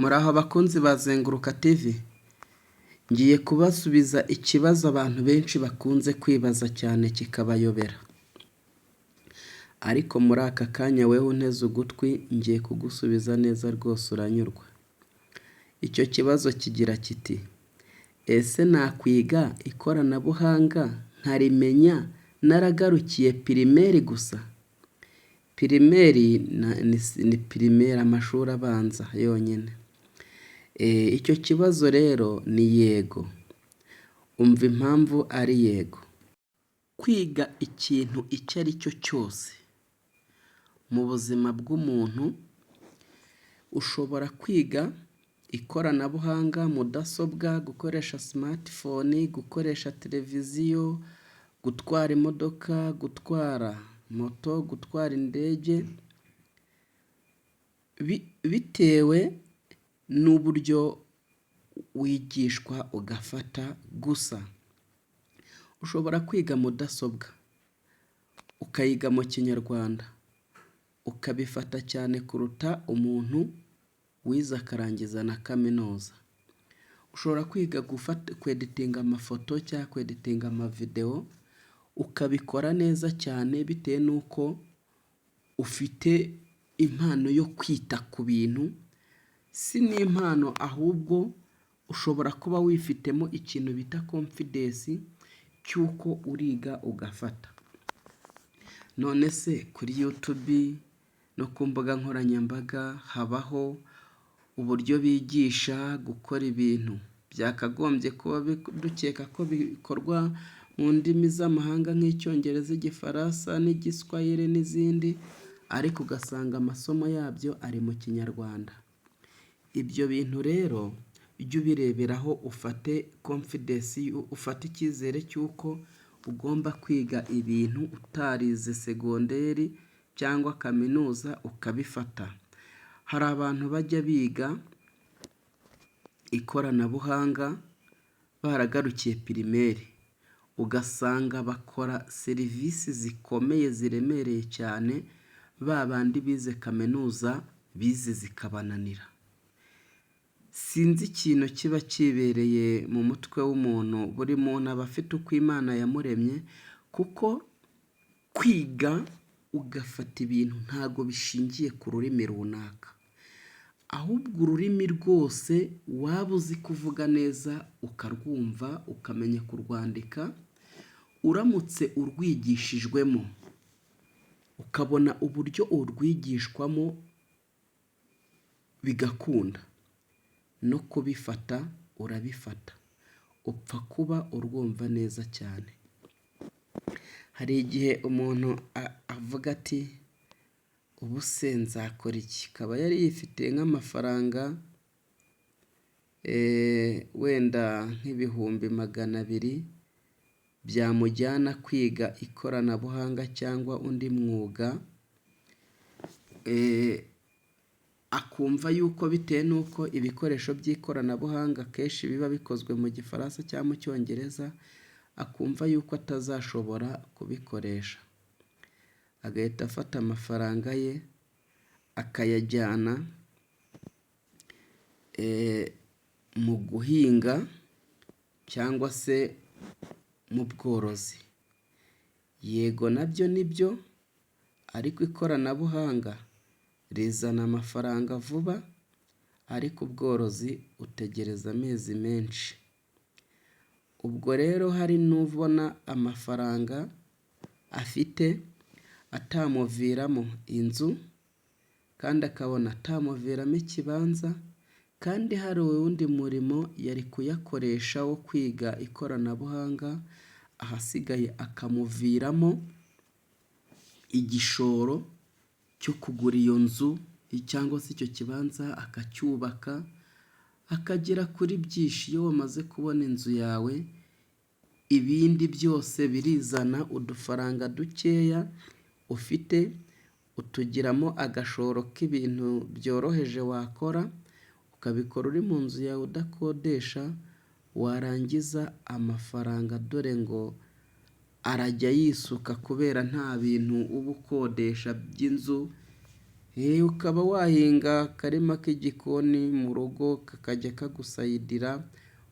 Muraho abakunzi ba Zenguruka TV, ngiye kubasubiza ikibazo abantu benshi bakunze kwibaza cyane kikabayobera, ariko muri aka kanya wewe unteze ugutwi ngiye kugusubiza neza rwose uranyurwa. Icyo kibazo kigira kiti: ese nakwiga ikoranabuhanga nkarimenya naragarukiye pirimeri gusa? Pirimeri ni pirimeri, amashuri abanza yonyine. Icyo kibazo rero ni yego. Umva impamvu ari yego. Kwiga ikintu icyo ari cyo cyose mu buzima bw'umuntu, ushobora kwiga ikoranabuhanga, mudasobwa, gukoresha smartphone, gukoresha televiziyo, gutwara imodoka, gutwara moto, gutwara indege, bitewe n'uburyo wigishwa ugafata. Gusa ushobora kwiga mudasobwa ukayiga mu kinyarwanda ukabifata cyane kuruta umuntu wize akarangiza na kaminuza. Ushobora kwiga kweditinga amafoto cyangwa kweditinga amavideo ukabikora neza cyane bitewe n'uko ufite impano yo kwita ku bintu. Si n'impano ahubwo ushobora kuba wifitemo ikintu bita confidence cy'uko uriga ugafata. None se kuri YouTube no ku mbuga nkoranyambaga habaho uburyo bigisha gukora ibintu byakagombye kuba dukeka ko bikorwa mu ndimi z'amahanga nk'icyongereza, igifaransa n'igiswahili n'izindi, ariko ugasanga amasomo yabyo ari mu kinyarwanda. Ibyo bintu rero ujye ubireberaho, ufate confidence, ufate icyizere cy'uko ugomba kwiga ibintu utarize segonderi cyangwa kaminuza ukabifata. Hari abantu bajya biga ikoranabuhanga baragarukiye pirimeri, ugasanga bakora serivisi zikomeye ziremereye cyane, ba bandi bize kaminuza bize zikabananira. Sinzi ikintu kiba kibereye mu mutwe w'umuntu. Buri muntu aba afite uko Imana yamuremye, kuko kwiga ugafata ibintu ntago bishingiye ku rurimi runaka, ahubwo ururimi rwose waba uzi kuvuga neza ukarwumva ukamenya kurwandika, uramutse urwigishijwemo ukabona uburyo urwigishwamo bigakunda, no kubifata urabifata, upfa kuba urwumva neza cyane. Hari igihe umuntu avuga ati ubu se nzakora iki? Akaba yari yifitiye nk'amafaranga wenda nk'ibihumbi 200 byamujyana kwiga ikoranabuhanga cyangwa undi mwuga, akumva yuko bitewe n'uko ibikoresho by'ikoranabuhanga kenshi biba bikozwe mu gifaransa cyangwa mu cyongereza, akumva yuko atazashobora kubikoresha, agahita afata amafaranga ye akayajyana mu guhinga cyangwa se mu bworozi. Yego nabyo nibyo, ariko ikoranabuhanga rizana amafaranga vuba, ariko ubworozi utegereza amezi menshi. Ubwo rero hari n'ubona amafaranga afite atamuviramo inzu, kandi akabona atamuviramo ikibanza, kandi hari uwundi murimo yari kuyakoresha wo kwiga ikoranabuhanga, ahasigaye akamuviramo igishoro cyo kugura iyo nzu cyangwa se icyo kibanza akacyubaka, akagera kuri byinshi. Iyo wamaze kubona inzu yawe, ibindi byose birizana, udufaranga dukeya ufite utugiramo agashoro k'ibintu byoroheje wakora, ukabikora uri mu nzu yawe udakodesha. Warangiza amafaranga dore ngo arajya yisuka kubera nta bintu uba ukodesha by'inzu ukaba wahinga akarima k'igikoni mu rugo kakajya kagusayidira,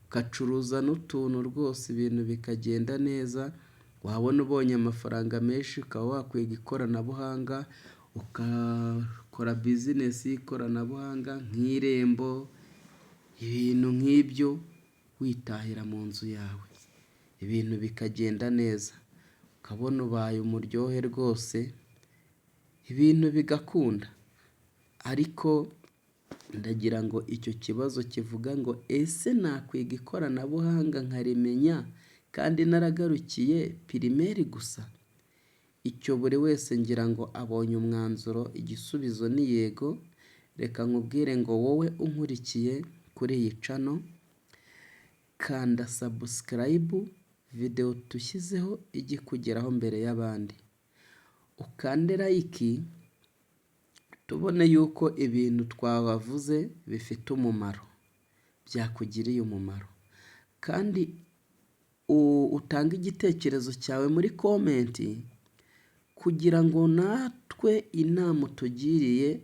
ugacuruza n'utuntu rwose ibintu bikagenda neza, wabona ubonye amafaranga menshi ukaba wakwiga ikoranabuhanga, ukakora bizinesi y'ikoranabuhanga nk'irembo, ibintu nk'ibyo witahira mu nzu yawe, ibintu bikagenda neza, ukabona ubaye umuryohe rwose, ibintu bigakunda. Ariko ndagira ngo icyo kibazo kivuga ngo ese nakwiga ikoranabuhanga nkarimenya kandi naragarukiye pirimeri gusa? Icyo buri wese ngira ngo abonye umwanzuro, igisubizo ni yego. Reka nkubwire ngo wowe unkurikiye kuri iyi cano, kanda subscribe, video tushyizeho ijye ikugeraho mbere y'abandi, ukande like, tubone yuko ibintu twabavuze bifite umumaro, byakugiriye umumaro, kandi utange igitekerezo cyawe muri komenti kugira ngo natwe inama utugiriye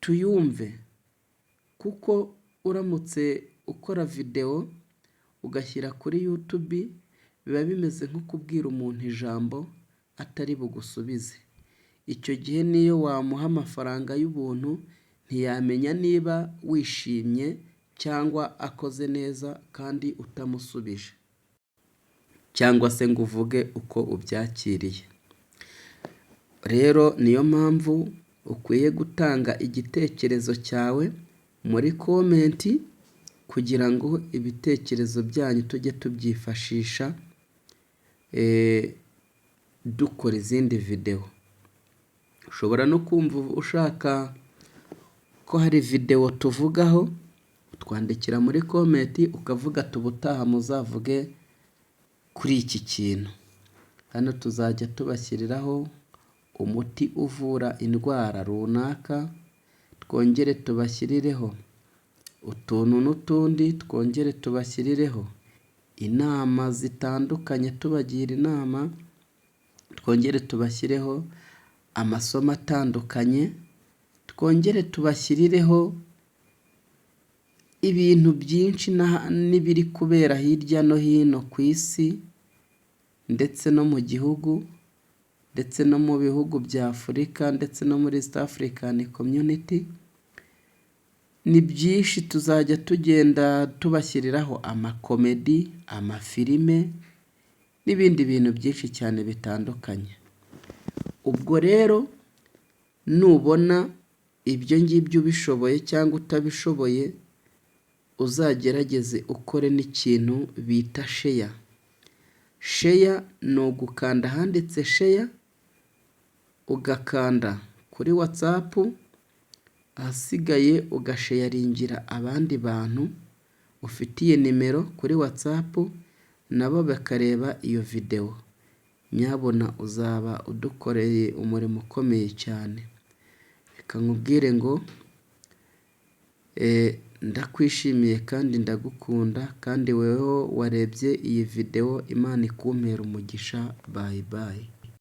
tuyumve, kuko uramutse ukora video ugashyira kuri YouTube biba bimeze nko kubwira umuntu ijambo atari bugusubize. Icyo gihe niyo wamuha amafaranga y'ubuntu ntiyamenya niba wishimye cyangwa akoze neza kandi utamusubije, cyangwa se ngo uvuge uko ubyakiriye. Rero niyo mpamvu ukwiye gutanga igitekerezo cyawe muri komenti kugira ngo ibitekerezo byanyu tujye tubyifashisha dukora izindi video. Ushobora no kumva ushaka ko hari video tuvugaho, utwandikira muri komenti ukavuga tubutaha muzavuge kuri iki kintu. Hano tuzajya tubashyiriraho umuti uvura indwara runaka, twongere tubashyirireho utuntu n'utundi, twongere tubashyirireho inama zitandukanye tubagira inama, twongere tubashyireho amasomo atandukanye, twongere tubashyirireho ibintu byinshi n'ibiri kubera hirya no hino ku isi ndetse no mu gihugu, ndetse no mu bihugu bya Afurika, ndetse no muri East African Community. Ni byinshi tuzajya tugenda tubashyiriraho amakomedi, amafilime n'ibindi bintu byinshi cyane bitandukanye. Ubwo rero nubona ibyo ngibyo ubishoboye cyangwa utabishoboye, uzagerageze ukore n'ikintu bita share. Share ni ugukanda ahanditse share, ugakanda kuri WhatsApp, ahasigaye ugasharingira abandi bantu ufitiye nimero kuri WhatsApp, nabo bakareba iyo video. Nyabona uzaba udukoreye umurimo ukomeye cyane. Reka nkubwire ngo ndakwishimiye kandi ndagukunda, kandi wewe warebye iyi video, Imana ikumpera umugisha. Bye bye.